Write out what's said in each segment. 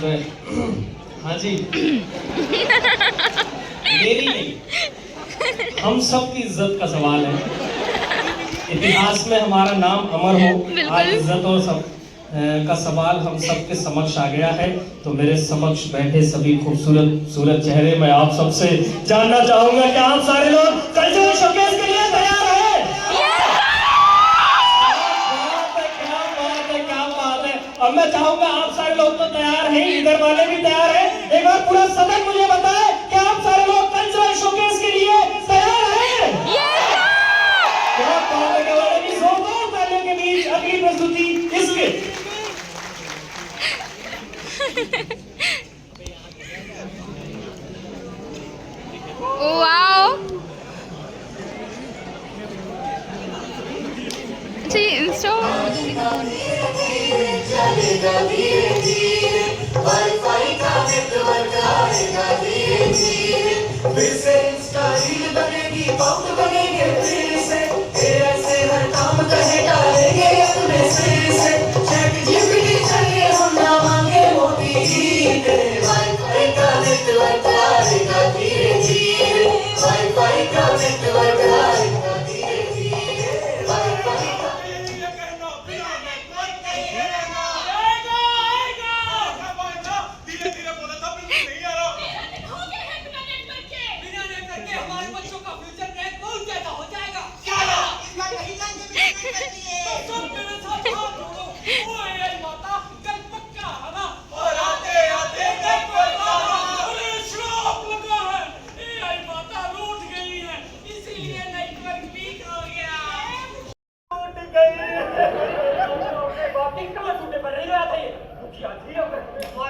गए। हाँ जी, मेरी नहीं, हम सब की इज्जत का सवाल है। इतिहास में हमारा नाम अमर हो, आज इज्जत और सब का सवाल हम सबके समक्ष आ गया है। तो मेरे समक्ष बैठे सभी खूबसूरत चेहरे, मैं आप सबसे जानना चाहूंगा कि आप सारे लोग कल्चरल शोकेस के लिए तैयार हैं? क्या बात है। अब मैं चाहूंगा आप सारे लोग तो तैयार हैं, इधर वाले भी तैयार हैं। एक बार पूरा सदन मुझे बताए कि आप सारे लोग कल्चरल शोकेस के लिए तैयार हैं? क्या बात है, जोरदार तालियों के बीच अगली प्रस्तुति इसके वाओ, जी इंस्टा वाईफाई का नेटवर्क आएगा धीरे धीरे, फिर से इंस्टा रील बनेगी, पाउंड बनेंगे फिर से, ऐसे हर काम कहे डालेंगे अपने सिर से, चैट जीपीटी चाहिए हम ना मांगे मोदी जी ने, वाईफाई का नेटवर्क आएगा धीरे धीरे, वाईफाई का नेटवर्क आएगा धीरे धीरे, वाईफाई का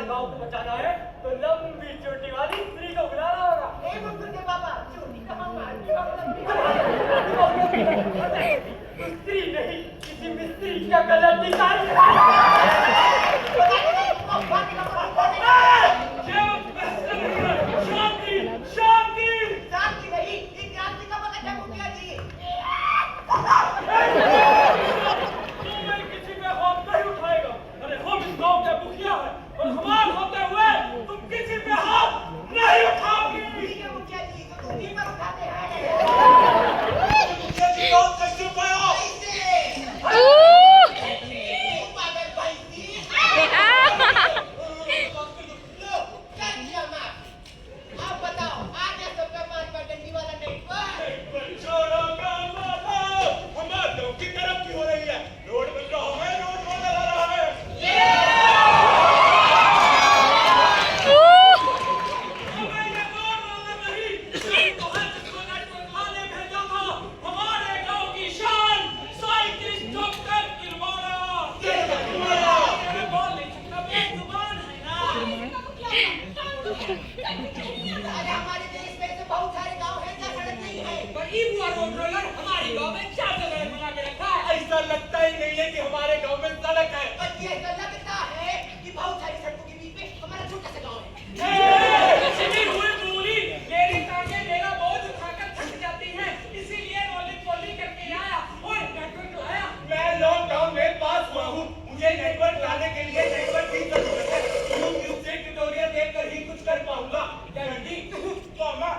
गांव को बचाना है तो लंबी चोटी वाली स्त्री को बुलाना होगा। स्त्री नहीं, किसी मिस्त्री का गलत डिजाइन। शांति नहीं, क्रांति का मकसद है मुखिया जी। किसी पे हाथ नहीं उठाएगा। अरे हम इस गांव के मुखिया हैं और हमारे होते हुए तुम किसी पे हाथ नहीं उठाओगी। ठीक है मुखिया जी, तो तुम ही पर उठाते हैं। मुखिया जी बहुत कष्ट पाया। हमारे देश में तो बहुत सारे गांव हैं जहाँ सड़क नहीं है। पर रोड रोलर हमारे गांव में 4 जगह बना के रखा है। ऐसा लगता ही नहीं है कि हमारे गांव में सड़क है। पर ये ऐसा लगता है कि बहुत सारी सड़कों के बीच में हमारा छोटा सा गांव है। इतनी हुई पूरी मेरी टांगे मेरा बोझ उठाकर थक जाती हैं, इसीलिए रोलिंग पोलिंग करके आया और नेटवर्क लाया। मैं लॉकडाउन में पास हुआ हूँ, मुझे नेटवर्क लाने के लिए नेटवर्क की जरूरत है। यूट्यूब से ट्यूटोरियल देखकर ही कुछ कर पाऊंगा। गारंटी मामा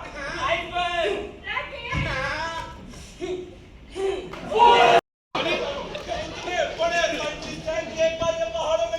आईफोन बड़े साइंटिस्ट हैं कि एक बार ये पहाड़ों में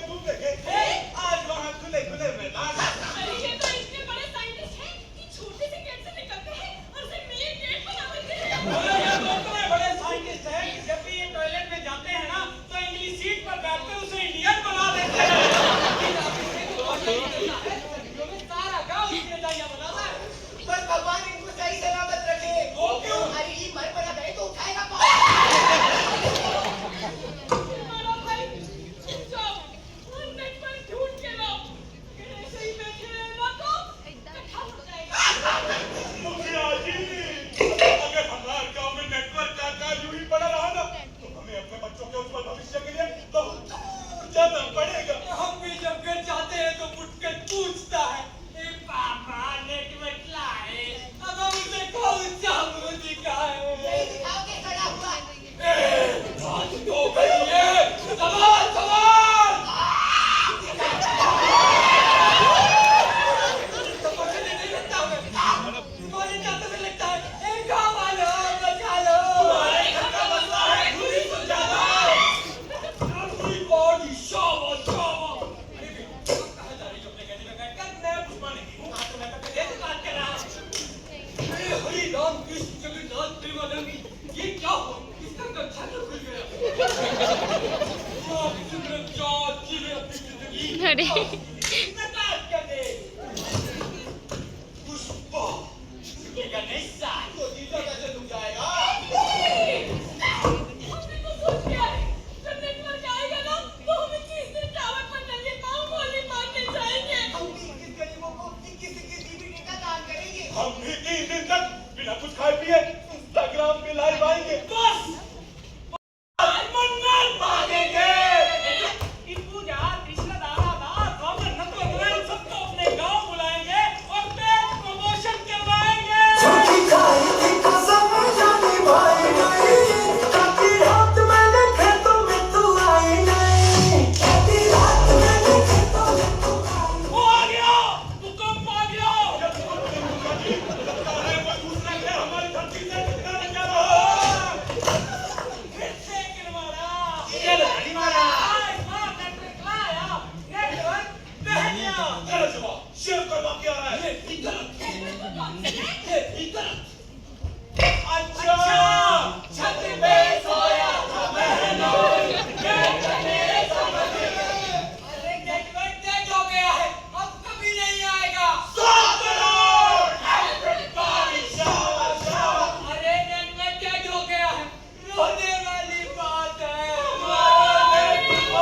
करें। नकाब कर दे। पुष्पा, झुकेगा नहीं साथ। तो जीजा कैसे झुक जाएगा? हमने तो सोच लिया है, जब नेटवर्क आएगा ना, तो हम 21 दिन टावर पर नंगे पाँव गोली मारने जाएंगे। हम भी 21 गरीबों को 21 जीबी डेटा दान करेंगे। हम भी 3 दिन तक बिना कुछ खाए पिए इंस्टाग्राम पे लाइव आएंगे। बस मन्नत मांगेंगे। इन पूजा कृष्ण दारा दास कॉमन नटवर सबको अपने गांव बुलाएंगे और पेट प्रमोशन करवाएंगे। झूठी खाई थी कसम जाने भाई नहीं, काटी रात मैंने खेतों में तू आई नहीं, काटी रात मैंने खेतों में तू आई नहीं। वो आ गया, भूकंप आ गया। लगता है वो दूसरा घर हमारी धरती से टकराने जा रहा है। फिर से गिरवाड़ा। ये नहीं मारा। आज मार नेटवर्क लाया, नेटवर्क बह गया। गलत जवाब, शेयर करवा के आ रहा है। ये भी गलत। अच्छा, छत पे सोया था महनोई, कहने समझ गए। अरे नेटवर्क डेड हो गया है, अब कभी नहीं आएगा। 7 करोड़ everybody शाबाश शाबाश। अरे नेटवर्क डेड हो गया है, रोने वाली बात है। हमारा नेटवर्क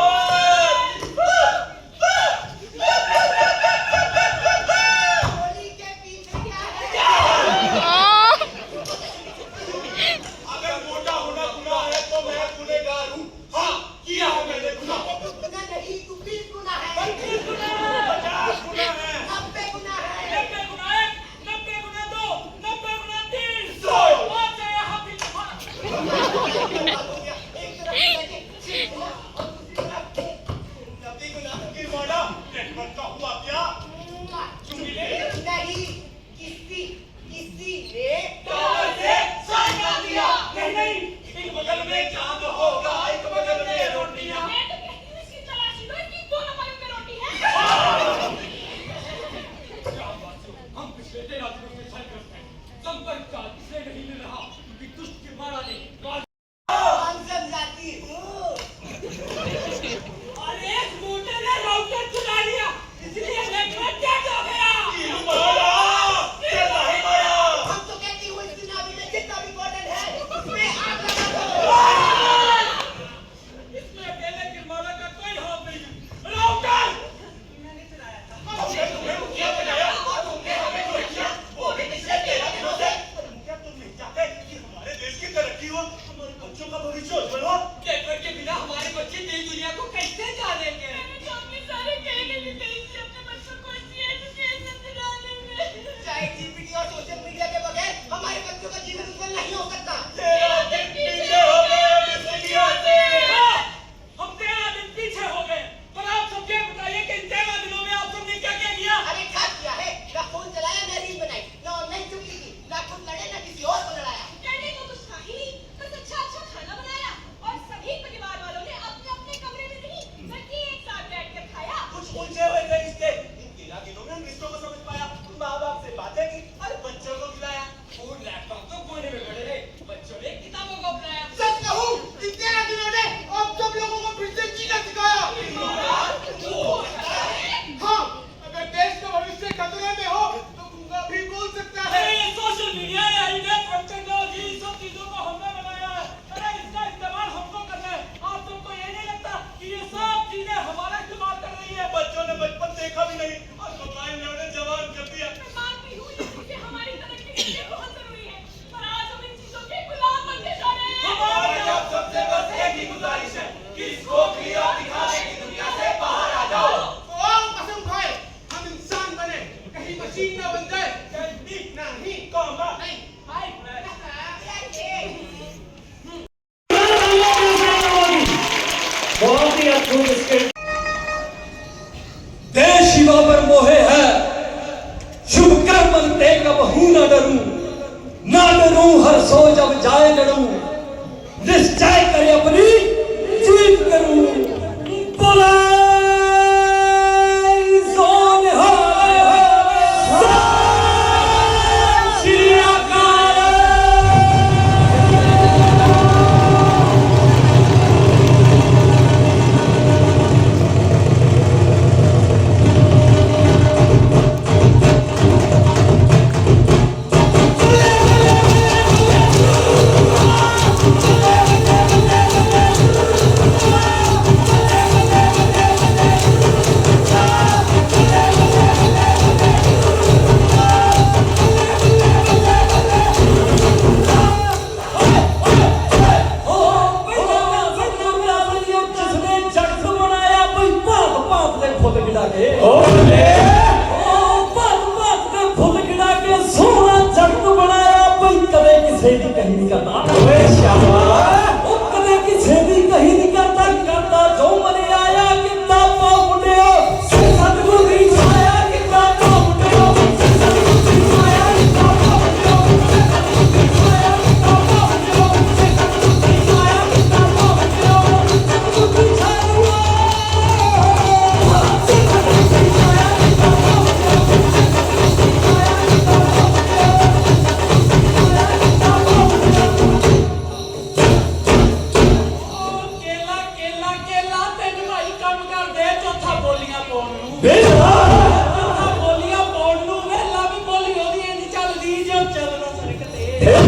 गोली के पीछे क्या है? अगर मोटा होना गुनाह है तो मैं गुनहगार हूँ। हाँ, किया है मैंने गुनाह। गुनाह नहीं, तू 20 गुनाह है, 25 गुनाह है, 50 गुनाह है, 90 गुनाह है। 90 गुनाह है, 90 गुनाह 2, 90 गुनाह 3, 100। आ जाए हाफिज खान। एक तरफ लेके 6 गुनाह और दूसरी तरफ 90 गुनाह गिरवाड़ा। नेटवर्क का हुआ क्या? चुंगी ले। नहीं, किसी ने टावर से साइन कर दिया। नहीं, एक बगल में चांद होगा, एक बगल में रोटियां। मैं तो कहती हूँ इसकी तलाशी लो, इसकी 2 नंबरों पे रोटी है। क्या बात है? हम पिछले 13 दिनों से साइन करते हैं। संपर्क का इसलिए नहीं मिल रहा क्योंकि दुष्ट गिरवाड़ा ने हम समझाती हूँ। अरे एक मोटे ने राउटर चुरा लिया, इसलिए नेटवर्क डेड हो गया। गिरवाड़ा, चला ही माया। हम तो कहती हूँ इस सुनामी में जितना भी बॉर्डर है, उसमें आग लगा दो। इसमें अकेले गिरवाड़ा का कोई हाथ नहीं है। राउटर मैंने चलाया था। हमने तुम्हें मुखिया बनाया, तुमने हमें जो किया वो भी पिछले 13 दिनों से। मुखिया तुम नहीं चाहते कि हमारे देश की तरक्की हो, हमारे बच्चों का भविष्य उज्जवल हो। नेटवर्क के बिना हमारे बच्चे नई दुनिया को कैसे जानेंगे? मैंने तो अपने सारे कहने भी थे इसलिए अपने बच्चों को अच्छी एजुकेशन दिलाने में। चाहे जीपीटी और सोशल मीडिया के बगैर हमारे बच्चों का जीवन उज्जवल नहीं हो सकता। 13 दिन पीछे हो गए इस दुनिया से। हम 13 दिन पीछे हो गए, पर आप सब ये बताइए कि इन 13 दिनों में आप सबने क्या क्या किया? अरे क्या किया है? ना फोन चलाया, ना रील बनाई, ना ऑनलाइन चुगली की, ना खुद लड़े, ना किसी और को लड़ाया। कहने को कुछ था ही नहीं, बस अच्छा अच्छा खाना बनाया और सभी परिवार वालों ने अपने अपने कमरे में नहीं बल्कि एक साथ बैठकर खाया। कुछ उलझे हुए थे रिश्ते। इन 13 दिनों में हम रिश्तों को समझ पाया, माँ बाप से बातें की और बच्चों को खिलाया। फूड लैपटॉप तो कोने में पड़े रहे, बच्चों ने किताबों को अपनाया। सच कहूँ, इन 13 दिनों ने अब सब लोगों को फिर से जीना सिखाया। हाँ, अगर देश का भविष्य खतरे में हो तो गूंगा भी बोल सकता है। अरे ये सोशल मीडिया या इंटरनेट टेक्नोलॉजी इन सब चीजों को हमने बनाया है। अरे इसका इस्तेमाल हमको करना है। आप सबको ये नहीं लगता कि ये सब चीजें हमारा इस्तेमाल कर रही है? बच्चों ने बचपन देखा भी नहीं और मोबाइल ने उन्हें जवान कर दिया। मैं मानती हूँ ये चीजें हमारी तरक्की के लिए बहुत जरूरी है, पर आज हम इन चीजों के गुलाम बनते जा रहे हैं। हमारी आप सबसे बस एक ही गुजारिश है कि इसको क्लियर दिखाने की दुनिया से बाहर आ जाओ। तो आओ कसम खाए, हम इंसान बने, कहीं मशीन ना बन जाए। नहीं, कौमा नहीं। हाय बहुत ही अद्भुत इसके देश शिवा पर मोहे है, शुभ कर्म ते कबहू न डरूं, ना डरूं हर सो जब जाए लड़ूं, निश्चय करे अपनी जीत करूं। बोले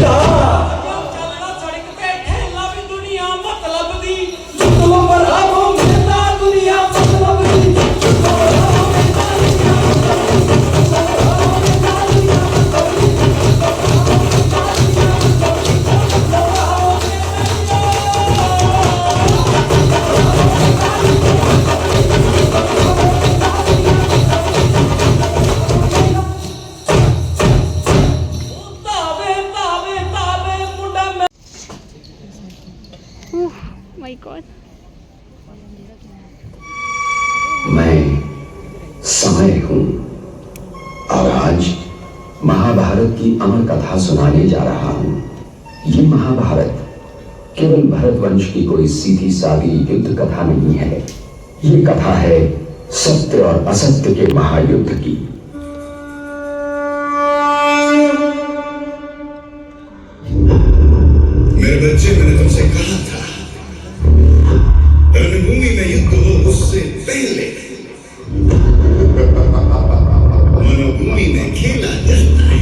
जा ਚੱਲਣਾ ਸੜਕ ਤੇ ਠੇਲਾ ਵੀ ਦੁਨੀਆ ਮਤਲਬ ਦੀ मतलब बराबो मेरा दुनिया मतलब दी बराबो मेरा दुनिया ਤਾਵੇ ਤਾਵੇ ਤਾਵੇ ਮੁੰਡਾ ਮੈਂ माय गॉड मैं समय हूं और आज महाभारत की अमर कथा सुनाने जा रहा हूं। ये महाभारत केवल भरत वंश की कोई सीधी सादी युद्ध कथा नहीं है। ये कथा है सत्य और असत्य के महायुद्ध की। मेरे बच्चे, मैंने तुमसे कहा था रणभूमि में युद्ध हो उससे पहले मनोभूमि में खेला जाता है।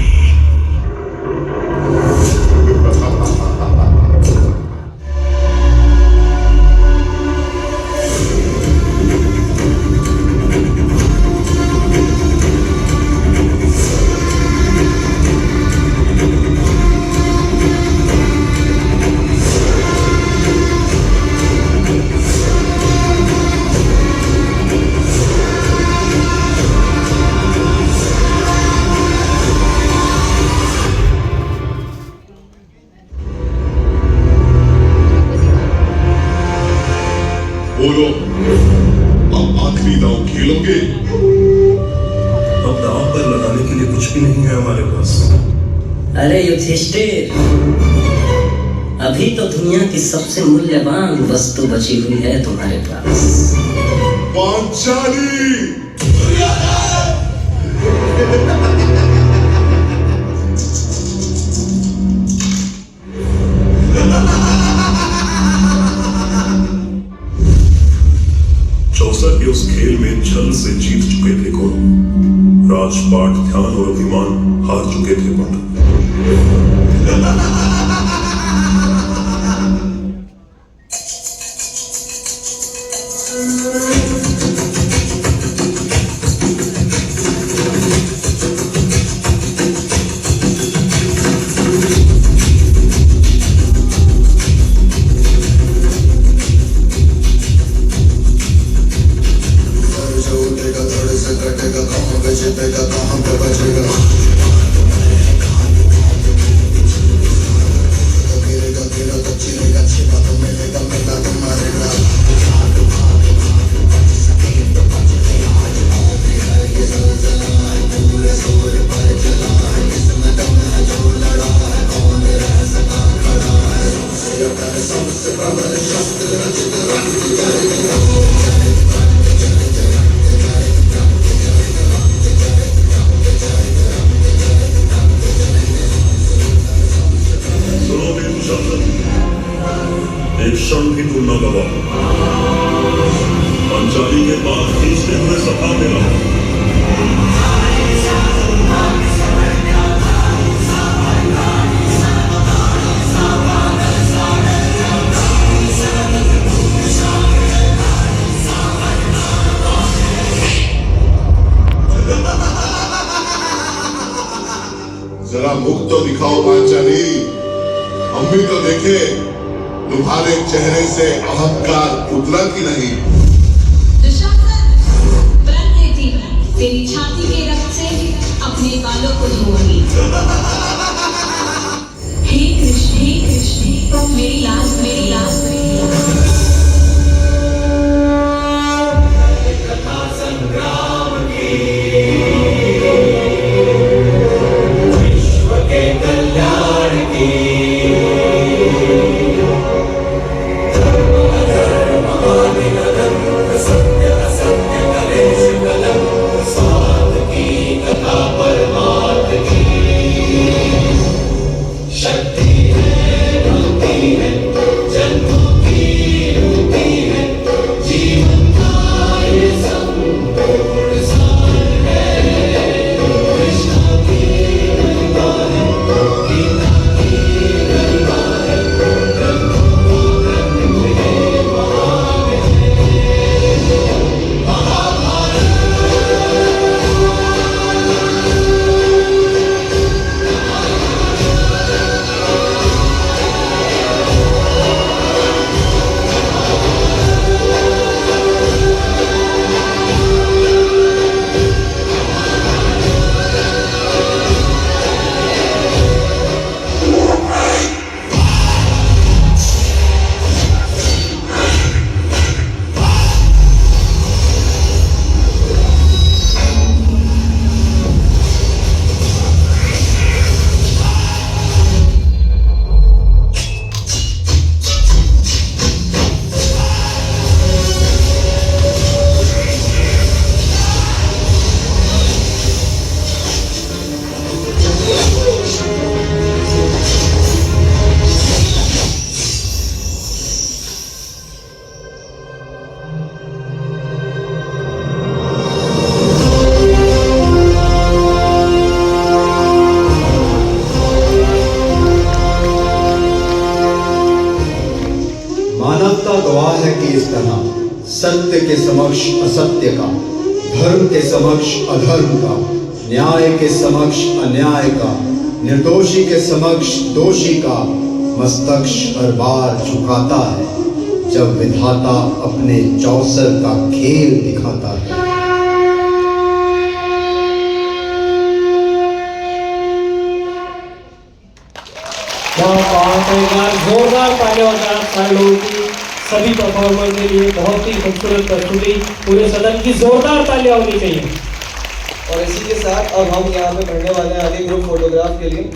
बोलो, अब आखिरी दांव खेलोगे? अब दांव पर लगाने के लिए कुछ भी नहीं है हमारे पास। अरे युधिष्ठिर, अभी तो दुनिया की सबसे मूल्यवान वस्तु बची हुई है तुम्हारे पास। पांचाली! चौसर के उस खेल में छल से जीत चुके थे कौरव, राजपाट, ध्यान और अभिमान हार चुके थे पांडव। एक क्षण भी तुम न गवाओ। पांचाली के बाद खींचते हुए सभा में रहो। जरा मुख तो दिखाओ पांचाली, हम भी तो देखे तुम्हारे चेहरे से अहंकार उतरा कि नहीं। दुशासन, प्रण लेती मैं तेरी छाती के रक्त से अपने बालों को धोऊंगी। हे कृष्ण, मेरी लाज, मेरी लाज, मेरी लाज। शक्ति है, भक्ति है, जन्म मानवता गवाह है कि इस तरह सत्य के समक्ष असत्य का, धर्म के समक्ष अधर्म का, न्याय के समक्ष अन्याय का, निर्दोषी के समक्ष दोषी का मस्तक हर बार झुकाता है जब विधाता अपने चौसर का खेल दिखाता है। क्या बात है यार, जोरदार तालियां हो जाए सारे लोगों की सभी परफॉर्मर के लिए। बहुत ही खूबसूरत प्रस्तुति, पूरे सदन की जोरदार तालियां होनी चाहिए। और इसी के साथ अब हम यहाँ पे करने वाले हैं आगे ग्रुप फोटोग्राफ के लिए।